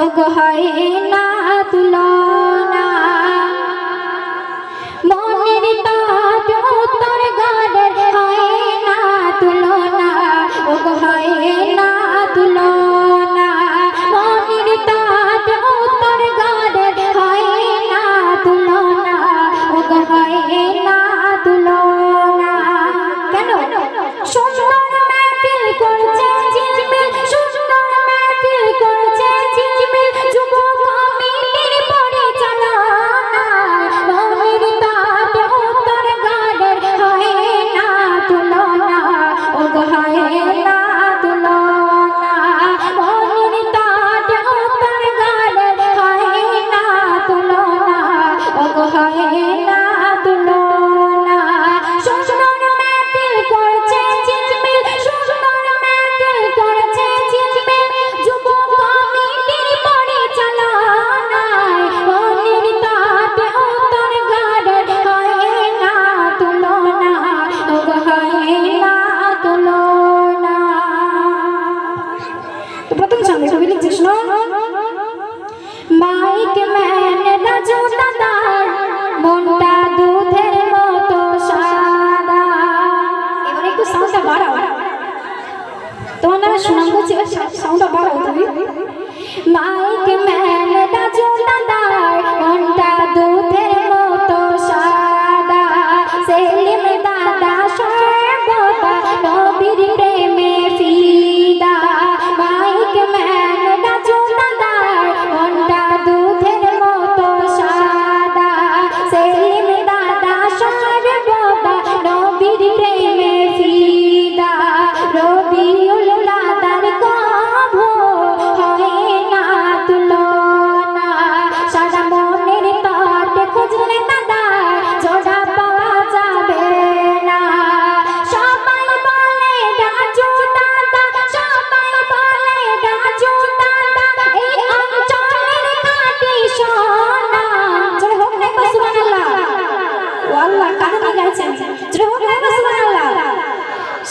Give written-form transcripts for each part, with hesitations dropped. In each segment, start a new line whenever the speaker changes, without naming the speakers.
ওগো হয় না তুলনা মনের তাপ উত্তর গানের হয় না তুলনা ওগো হয় না তুলনা মনের তাপ উত্তর গানের হয় না তুলনা ওগো হয় না তুলনা কেন সুন্দর महफिल করছে ঝিলমিল সুন্দর महफिल করছে ঝিলমিল যুবক কমিটির পরিচালনা মনের তাপ উত্তর গানের হয় না তুলনা ওগো হয় না তুলনা মনের তাপ উত্তর গানের হয় না তুলনা ওগো হয় না তুলনা সুন্দর महफिल করছে ঝিলমিল সুন্দর महफिल করছে ঝিলমিল যুবক কমিটির পরিচালনায় মনের তাপ উত্তর গানের হয় না তুলনা ওগো হয় না তুলনা। তো প্রথম ছন্দে কবি লিখছে শোনো মাইক ম্যান রাজু দাদার মনটা দুধের মতো সাদা এবার একটু সাউন্ডটা বাড়াও তোমার নামে সুনাম করছি সাউন্ডটা বাড়াও তুমি মাইক ম্যান রাজু দাদার মনটা দুধের মতো সাদা সেলিম দাদা সর্বদা নবীর প্রেমে ফিদা মাইক ম্যান রাজু দাদার মনটা দুধের মতো সাদা সেলিম দাদা সর্বদা নবীর প্রেমে ফিদা রবিউল দাদার কভু হয় না তুলনা সারা মনের তটে খুঁজলে দাদার জোড়া পাওয়া যাবে না সবাই বলে রাজু দাদা সবাই বলে রাজু দাদা এই অঞ্চলের খাঁটি সোনা জয় হোক না সুবহানাল্লাহ ও আল্লাহ কানে গাইছেন জয় হোক না সুবহানাল্লাহ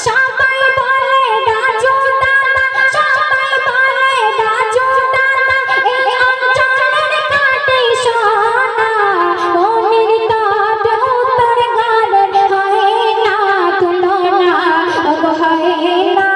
সবাই বলে রাজু দাদা সবাই বলে রাজু দাদা এই অঞ্চলের খাঁটি সোনা মনের তাপ উত্তর গানের হয় না তুলনা ওগো হয় না